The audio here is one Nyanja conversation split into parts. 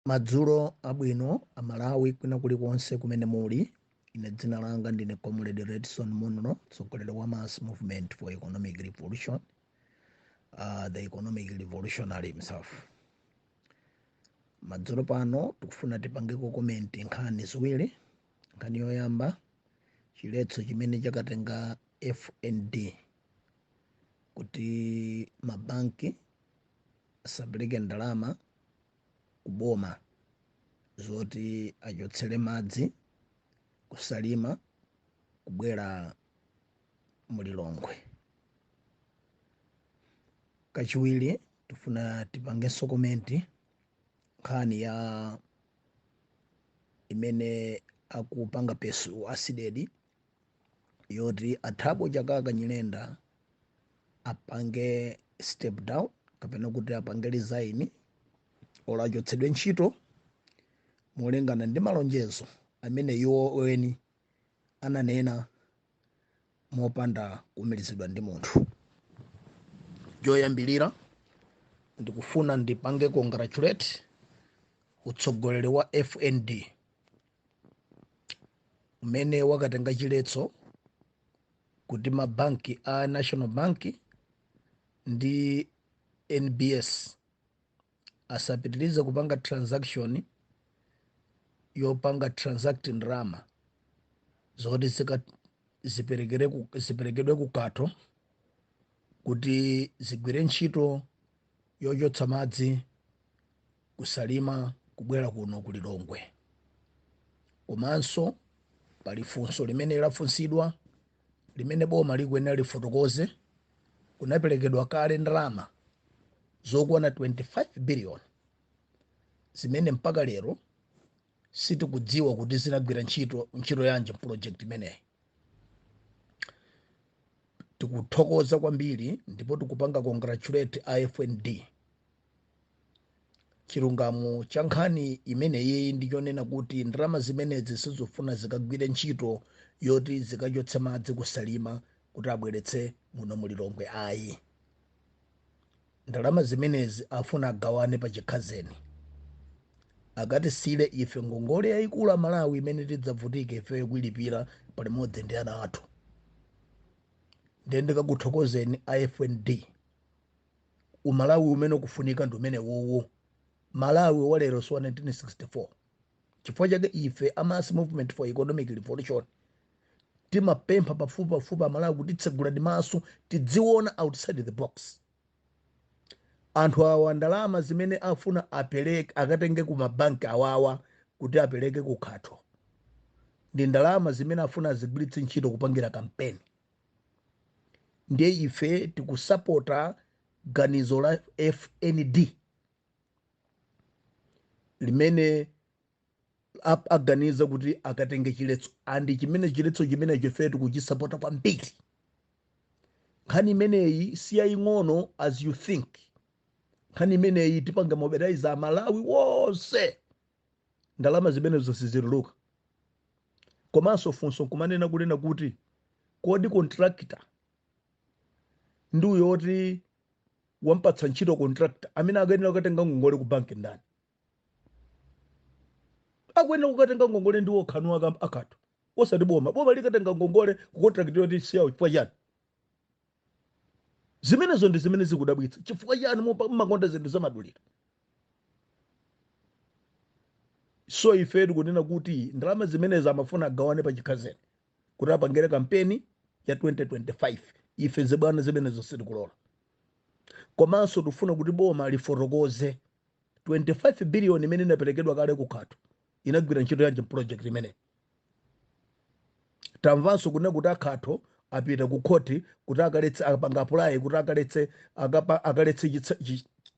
Madzulo abwino amalawi kwina kulikonse kumene muli. Ine dzina langa ndine Comrade Redson Munlo, mtsogoleri wa Mass Movement for Economic Revolution, the economic revolutionary himself. Madzulo pano tikufuna tipangeko komenti nkhani ziwiri. Nkhani yoyamba, chiletso chimene chakatenga FND kuti mabanki asapereke ndalama kuboma zoti achotsere madzi kusalima kubwera mulilongwe. Kachiwiri tifuna tipangenso komenti nkhani ya imene akupanga pesu asidedi yoti Thabo Chakaka Nyirenda apange step down kapena kuti apange resign ola achotsedwe ntchito molingana ndi malonjezo amene iwo eni ananena mopanda kumirizidwa ndi munthu. Choyambilira ndikufuna ndipange congratulate utsogoleri wa FND umene wakatenga chiletso kuti mabanki a National Bank ndi NBS asapitilize kupanga transaction yopanga transacting ndalama zoti ziperekedwe kukato kuti zigwire ntchito yochotsa madzi kusalima kubwera kuno kulilongwe. Komanso pali funso limene lafunsidwa limene boma likuyenera lifotokoze. Kunaperekedwa kale ndalama zokwana 25 billion zimene mpaka lero sitikudziwa kuti zinagwira ntchito yanji project imeneyi. Tikuthokoza kwambiri ndipo tikupanga congratulate FND. Chilungamo cha nkhani imeneyi ndichonena kuti ndalama zimenezi sizofuna zikagwire ntchito yoti zikachotse madzi kusalima kuti abweretse muno mulilongwe ayi. Ndalama zimenezi afuna agawane pa chikhazeni. Akatisire ife ngongole yayikulu Malawi imene tidzavutike ife kulipira palimodzi ndi ana athu. Ndende kakuthokozeni FND. Umalawi umene kufunika ndi umene wowo. Malawi walero so 1964. Chifukwa chake ife a Mass Movement for Economic Revolution timapempha pafupa Malawi kuti tsegula dimaso tidziona outside the box. Anthu awa ndalama zimene afuna apereke akatenge ku mabanki awawa kuti apereke kukhato ndi ndalama zimene afuna zigwiritse ntchito kupangira kampeni. Ndiye ife tikusapota ganizo la FND limene aganiza kuti akatenge chiletso andi chimene chiletso chimene ife tikuchisapota kwambiri. Nkhani imeneyi si yaying'ono as you think. Nkhani imeneyi tipanga mobilize Malawi wonse ndalama zimene zosiziruluka. Komanso funso kumanena kunena kuti kodi contractor ndi yoti wampatsa ntchito contractor amene akayenera kukatenga ngongole ku banki ndani. Akuyenera kukatenga ngongole ndi wokhanu akato osati boma. Boma likatenga ngongole ku contract yoti siyawo chifukwa chani. Zimenezo ndi zimene zikudabwitsa. Chifukwa chani mumakonda zinthu zamadulira. So ife tikunena kuti ndalama zimenezi amafuna agawane pa chikhazeni kuti apangire kampeni ya 2025. Ife zibwana zimenezo sitikulola. Komanso tufuna kuti boma lifotokoze 25 billion imene inaperekedwa kale kukhato inagwira ntchito yanji project imene. Tamvanso kunena kuti akhato apita ku khoti kuti akaletse apanga apply kuti akaletse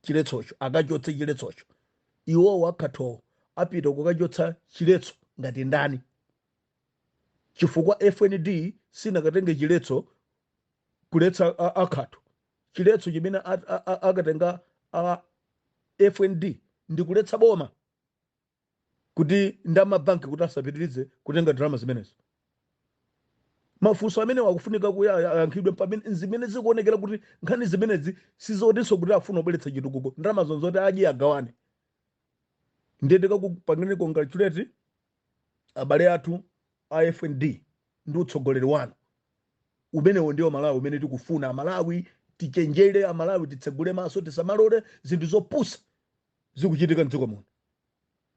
chiletsocho akachotse chiletsocho. Iwo akhato apita kukachotsa chiletso ngati ndani. Chifukwa FND sinakatenge chiletso kuletsa akhato. Chiletso chimene akatenga FND ndi kuletsa boma kuti ndamabanki kuti asapitirize kutenga drama zimenezo. Mafunso amene wakufunika kuyankhidwe pamene zimene zikuonekera kuti nkhani zimenezi sizotinso kuti afuna kubweretsa chitukuko. Ndalama zonse oti adye agawane. ndendeka kupangene congratulate abale athu a FND ndi utsogoleri wanu umenewo ndiwo Malawi umene tikufuna. Amalawi tichenjere, Amalawi titsegule maso, tisamalole zinthu zopusa zikuchitika mdziko muno,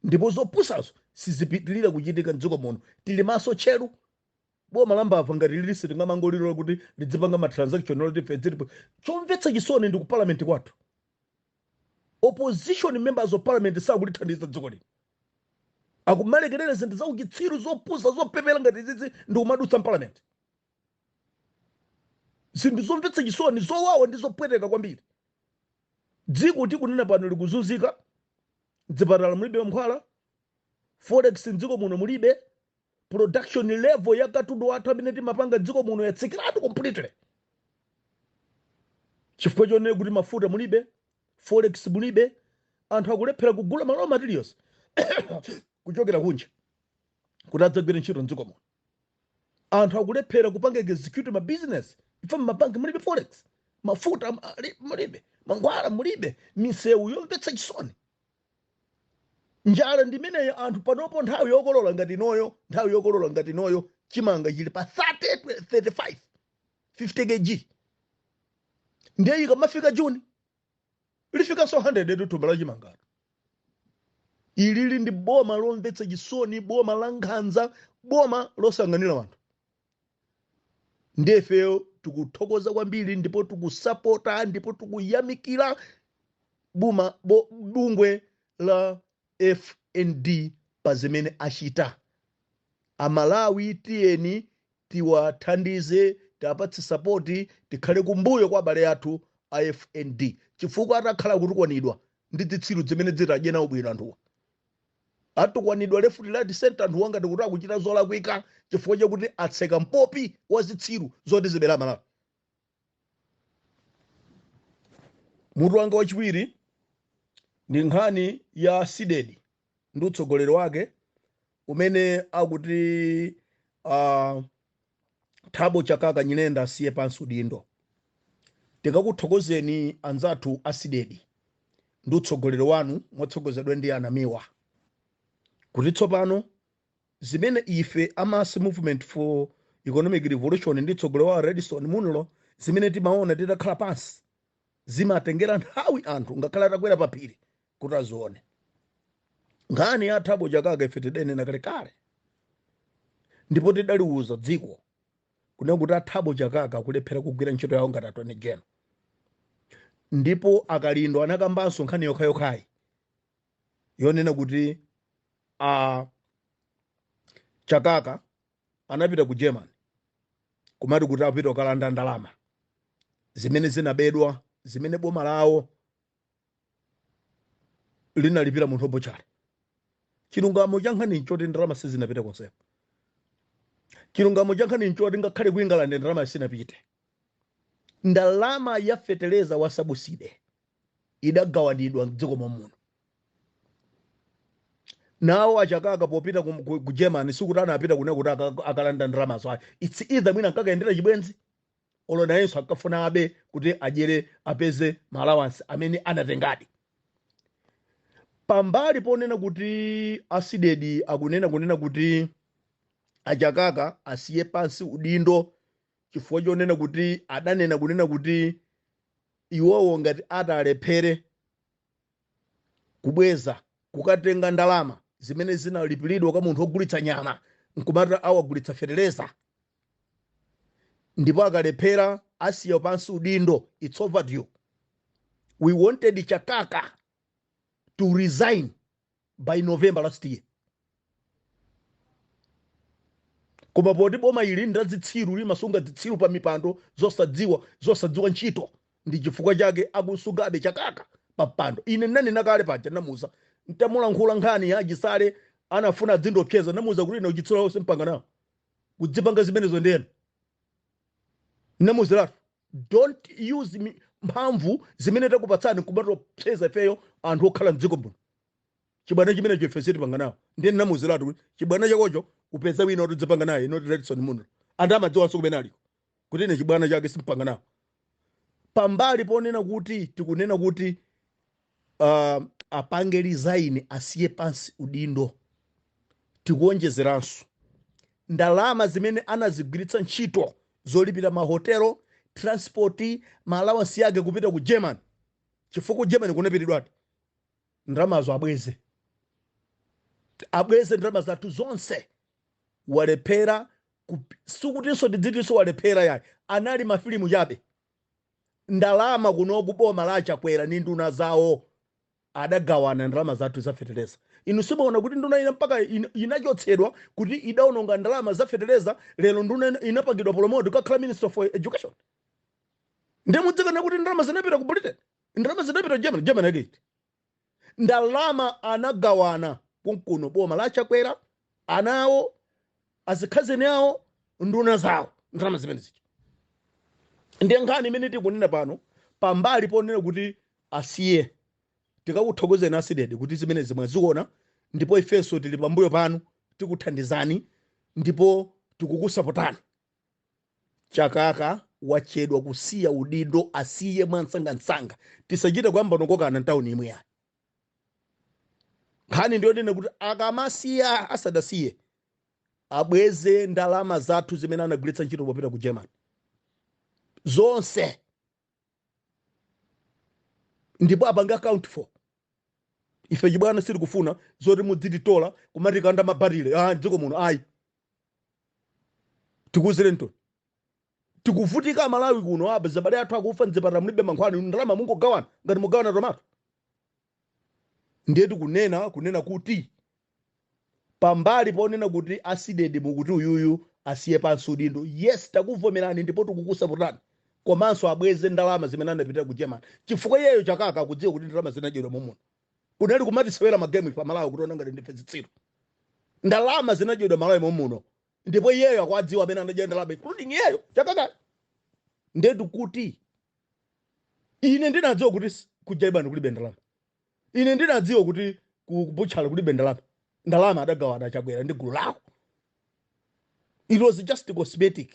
ndipo zopusazo sizipitirira kuchitika mdziko muno. Tili maso tcheru, boma lambava ngati lilisi tingamangoliro kuti lidzipanga matransaction oti fedziripo. Chomvetsa chisoni ndi ku parliament kwathu, opposition members of parliament sakulithandiza dziko lino, akumalekerera zinthu za uchitsiru zopusa zopepera ngati izizi ndi kumadutsa parliament. Zinthu zomvetsa chisoni, zowawa ndi zopweteka kwambiri. Dziko tikunena pano likuzunzika, dzipatala mulibe mankhwala, forex mdziko muno mulibe, production level ya katundu wathu amene timapanga dziko muno yatsikiratu completely. Chifukwa chonena kuti mafuta mulibe, forex mulibe, anthu akulephera kugula raw materials kuchokera kunja kuti adzagwire ntchito mdziko muno. Anthu akulephera kupanga execute ma business, ifa mabanki mulibe forex, mafuta mulibe, mankhwala mulibe, misewu yomvetsa chisoni. Njala ndimeneyo anthu panopo nthawi yokolola ngati inoyo, chimanga chili pa 30, 35, 50 kg. Ndiye ikamafika Juni lifika so 100 tutumba la chimanga. Ilili ndi boma lomvetsa chisoni, boma la nkhanza, boma losanganira wanthu. Ndefeyo tikuthokoza kwambiri, ndipo tikusapota, ndipo tikuyamikira bungwe la FND pa zimene achita. Amalawi tiyeni tiwathandize, tiapatse sapoti, tikhale kumbuyo kwa abale athu a FND, chifukwa atakhala kutukwanidwa ndi zitsiru zimene zitadye nawo bwino anthuwa. Atukwanidwa left right center anthu wangati kuti akuchita zolakwika chifukwa chakuti atseka mpopi wa zitsiru zoti zibera Malawi. Mutu wanga wachiwiri ndi nkhani ya sidedi ndi utsogoleri wake umene akuti Thabo Chakaka Nyirenda asiye pansi udindo. Tikakuthokozeni anzathu asidedi ndi utsogoleri wanu mwatsogozedwa ndi anamiwa, kuti tsopano zimene ife Mass Movement for Economic Revolution ndi utsogoleri wa Redson Munlo zimene timaona titakhala pansi zimatengera nthawi anthu ngakhala atakwera paphiri kuti azione. Nkhani ya Thabo Chakaka ife tidanena kalekale, ndipo tidaliuza dziko kunena kuti Thabo Chakaka kulephera kugwira ntchito yawo ngati atone geno, ndipo akalindwa anakambanso nkhani yokhayokhayi yonena kuti Chakaka anapita ku Germany kumati kuti apita kukalanda ndalama zimene zinabedwa, zimene boma lawo linalipira munthu obochale. Chilungamo cha nkhani nchoti ndalama sizinapite konsepo. Chilungamo cha nkhani nchoti ngakhale ku England ndalama sinapite. Ndalama ya feteleza wa sabuside idagawanidwa mdziko muno. Nawo achakaka popita ku Germany sikuti anapita kunena kuti akalanda ndalama zake. It's either mwina akakaendera chibwenzi olo nayenso akafuna abe kuti ajere apeze allowance amene anatengadi. Pambali ponena kuti asidedi akunena kuti achakaka asiye pansi udindo chifukwa chonena kuti adanena kunena kuti iwowo ngati atalephere kubweza kukatenga ndalama zimene zinalipiridwa kwa munthu ogulitsa nyama nkumati awagulitsa feteleza, ndipo akalephera asiya pansi udindo. It's overdue. We wanted Chakaka to resign by November last year. Koma poti boma ili ndazitsiru limasunga zitsiru pa mipando zosadziwa ntchito, ndi chifukwa chake akusungabe Chakaka pa mpando. Ine nani nakale paja namuza ntamulankhula nkhani ya Jisale anafuna dzindopyeza namuza kuti ina uchitsula wose mpanga nawo kudzipanga zimenezo ndiyena namuziratu. Don't use mphamvu zimene takupatsani kubato pseza feyo anthu okhala mdziko muno. Chibwana chimene chefeseti panga nawo ndiyena namuziratu kuti chibwana chakocho upeza wina otudzipanga naye not Redson Munlo. Anthu amadziwa so kumene aliko kuti ine chibwana chake simpanga nawo. Pambali ponena kuti tikunena kuti apange resign asiye pansi udindo. Tikuonjezeranso ndalama zimene anazigwiritsa ntchito zolipira mahotelo, transporti, malawasi yake kupita ku Germany. Chifukwa Germany kunapitidwati ndalamazo abweze. Abweze ndalama zathu zonse. Walepera sukutinso ndidzitinso walepera yayi. Anali mafilimu chabe. Ndalama kunoku boma la Chakwera ndi nduna zawo adagawana ndalama zathu zafeteleza. Inu simuona kuti nduna ina mpaka inachotsedwa kuti idaononga ndalama zafeteleza, lero nduna inapangidwa promote kukhala Minister for Education. Ndemudzikana kuti ndalama zinapita ku Britain, ndalama zinapita Germany gate. Ndalama anagawana kunkuno boma la Chakwera, anawo azikhazeni awo nduna zawo ndalama zimene zija. Ndiye nkhani imene tikunena pano pambali ponena kuti asiye tikakuthokozeni asidedi kuti zimene zimwaziona, ndipo ifenso tili pambuyo panu tikuthandizani ndipo tikukusapotani. Chakaka wachedwa kusiya udindo, asiye mwansangansanga. Tisachite kwamba nokokana ntawuni imwe yayi. Nkhani ndiyo nene kuti akamasiya asadasiye abweze ndalama zathu zimene anagwiritsa ntchito popita ku Germany zonse, ndipo apanga account for. Ife chibwana siri kufuna zoti mudzititola kumatikanda mabarile dziko muno ayi. Tikuzire ntoni tikuvutika Malawi kuno zabale athu akufa nzipata mulibe mankhwani ndalama mungogawana ngati mugawana tomato. Ndiye kunena kuti pambali ponena kuti asidedi mukuti uyuyu asiye pansi udindo, yes takuvomerani ndipo tikukusapotani, komanso abweze ndalama zimene anapita ku Germany. Chifukwa yeyo Chakaka akudziwa kuti ndalama zinadyedwa momwe. Kunali kumatisewera magame pa Malawi kutona ngati ndife zitsiro. Ndalama zinadyedwa Malawi momwe. Ndipo yeyo akwadziwa amene anadyera ndalama including yeyo Chakaka. Ndetu kuti ine ndinadziwa kuti ku Germany kulibe ndalama. Ine ndinadziwa kuti ku Buchala kulibe ndalama. Ndalama adagawana Chakwera ndi gulu lawo. It was just cosmetic.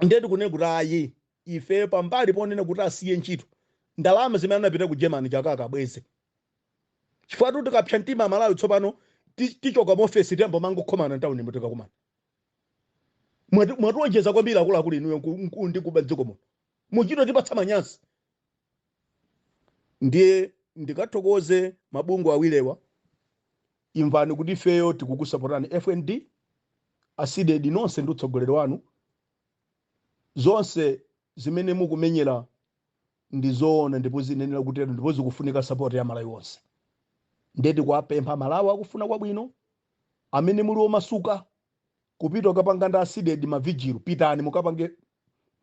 Ndetu kunena kuti ayi ife pambali ponena kuti asiye ntchito ndalama zimene anapita ku Germany Chakaka abweze. Chifukwa kuti kapsha mtima Malawi tsopano tichoka mu office tembo mangokhomana ntawuni mutika kumana. Mwatiwonjeza kwambiri akulu inuyo ndikuba dziko muno. Muchito tipatsa manyansi. Ndiye ndikathokoze mabungu awilewa, imvani kuti ifeyo tikukusapotani. FND asidedi nonse ndi utsogoleri wanu, zonse zimene mukumenyera ndizoona ndipo zinenera kutero ndipo zikufunika support ya Malawi wonse. Ndeti kuwapempha Malawi akufuna kwabwino amene muli omasuka kupita ukapanga ndi asidedi mavigilu, pitani mukapange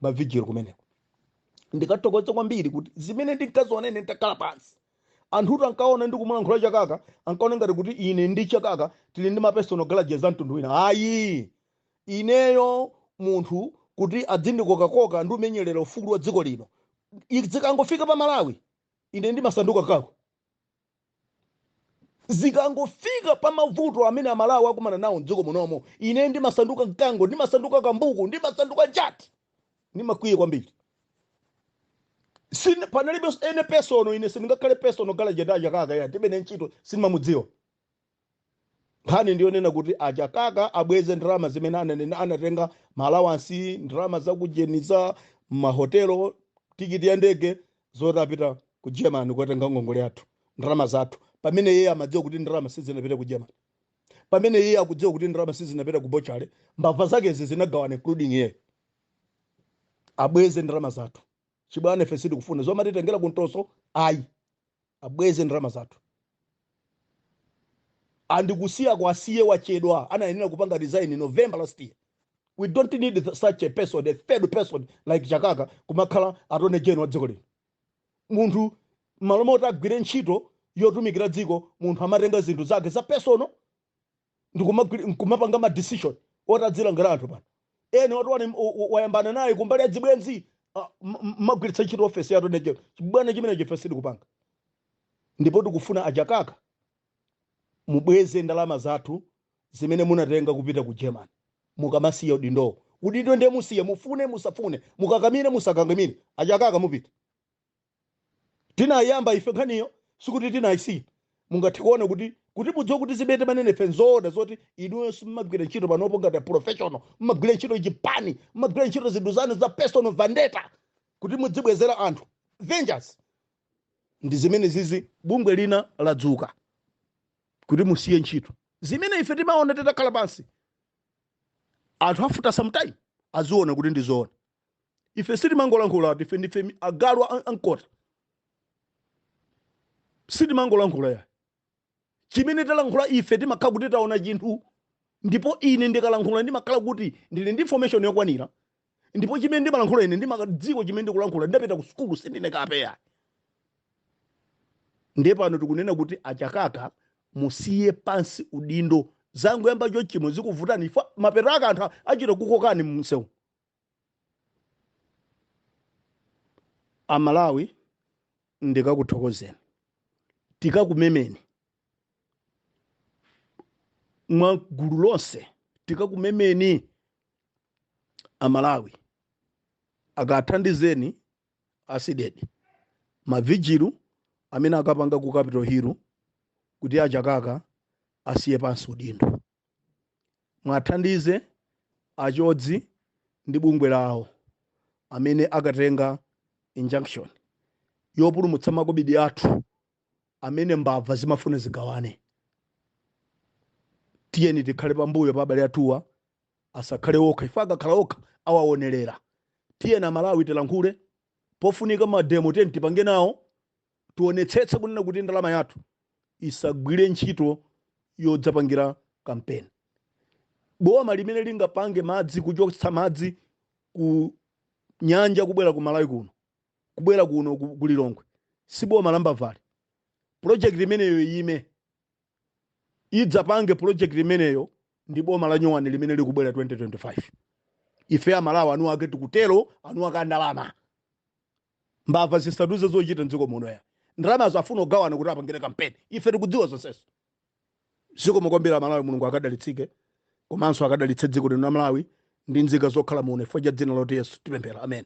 mavigilu kumeneko. Ndikathokoza kwambiri kuti zimene ndinkaziona ine ndakhala pansi. Anthu ankaona ndi kumulankhula Chakaka, ankaona ngati kuti ine ndi Chakaka tili ndi mapersonal grudges za mtundu wina. Ayi, ineyo munthu kuti adzindikokakoka ndi umenyerera ufulu wa dziko lino. Zikangofika pa Malawi, ine ndi masanduka kako. Zikangofika pa mavuto amene Amalawi akumana nawo dziko munomo, ine ndi masanduka mkango, ndi masanduka kambuku, ndi masanduka njati. Ni makwiye kwambiri. Panalibe ene personal ine sindingakhale personal galaje da Chakaka ya tibene ntchito simamudziwa. Nkhani ndiyo nena kuti Chakaka abweze ndalama zimene anatenga malawansi, ndalama zakujeniza mahotelo, tikiti ya ndege zotapita ku Germany kukatenga ngongole yathu, ndalama zathu. Pamene yeye amadziwa kuti ndalama sizinapita ku Germany. Pamene yeye akudziwa kuti ndalama sizinapita ku Buchale, mbava zake zinagawana including yeye. Abweze ndalama zathu. Chibwana fesidi kufuna zoma titengera kuntoso ayi abweze ndalama zathu. Andikusiya kwa asiye wachedwa anayenera kupanga resign in November last year. We don't need such a person, a third person like Chakaka kumakhala atone general dziko lino. Munthu malomota agwire ntchito yotumikira dziko, munthu amatenga zinthu zake za personal ndikumapanga ma decision otadzira ngala anthu pano. Ene watu wayambana naye kumbali ya dzibwenzi magwiritsa ntchito office ya atone general. Chibwana chimene chifesidi kupanga. Ndipo tikufuna Chakaka mubweze ndalama zathu zimene munatenga kupita ku Germany. Mukamasiya udindo. Udindo ndiye musiye, mufune musafune, mukakamire musakangamire. Chakaka mupita. tinayamba ife nkhaniyo sikuti tinayisiya mungathe kuona kuti mudziwe kuti zibete manene fenzoda zoti inuyo simagwira ntchito panopo ngati professional mmagwira ntchito chipani mmagwira ntchito zinthu zanu za personal vendetta kuti mudzibwezera anthu vengeance ndi zimene zizi bungwe lina ladzuka kuti musiye ntchito zimene ife timaona titakhala pansi anthu afuta sometime aziona kuti ndizoona ife sitimangolankhula ife ndife agalu ankota sitimangolankhula ya chimene talankhula ife timakhala kuti taona chinthu ndipo ine ndikalankhula ndimakhala kuti ndili ndi information yokwanira ndipo chimene ndimalankhula ine ndimadziwa chimene ndikulankhula ndapita ku sukulu sindine kapeya ndiye pano tikunena kuti achakaka musiye pansi udindo zangu yamba chochimo zikuvutani ifa mapeto ake anthu achita kukokani msewu Amalawi ndikakuthokozeni tikakumemeni mwa gulu lonse tikakumemeni Amalawi akathandizeni asidedi mavijilu amene akapanga ku Capitol Hill kuti achakaka asiye pansi udindo mwathandize achodzi ndi bungwe lawo amene akatenga injunction yopulumutsa makobidi athu amene mbava zimafuna zigawane tiyeni tikhale pambuyo pa abale athuwa asakhale okha ife akakhala okha awaonerera tiyeni Amalawi tilankhule pofunika mademo tiyeni tipange nawo tionetsetse kunena kuti ndalama yathu isagwire ntchito yodzapangira kampeni boma limene lingapange madzi kuchotsa madzi ku nyanja kubwera ku Malawi kuno kubwera kuno ku Lilongwe si boma lambavale project imeneyo yime idzapange project imeneyo ndi boma la Nyowani limene likubwera 2025 ife Amalawi anu ake tikutero anu akandalama mbava zisatuze zochita ndziko muno ya ndalama zafuna kugawana kuti apangire kampeni ife tikudziwa zonseso zikomo kwambiri Amalawi Mulungu akadalitsike komanso akadalitse dziko lino la Malawi ndi nzika zokhala muno chifukwa cha dzina la Yesu tipemphera amen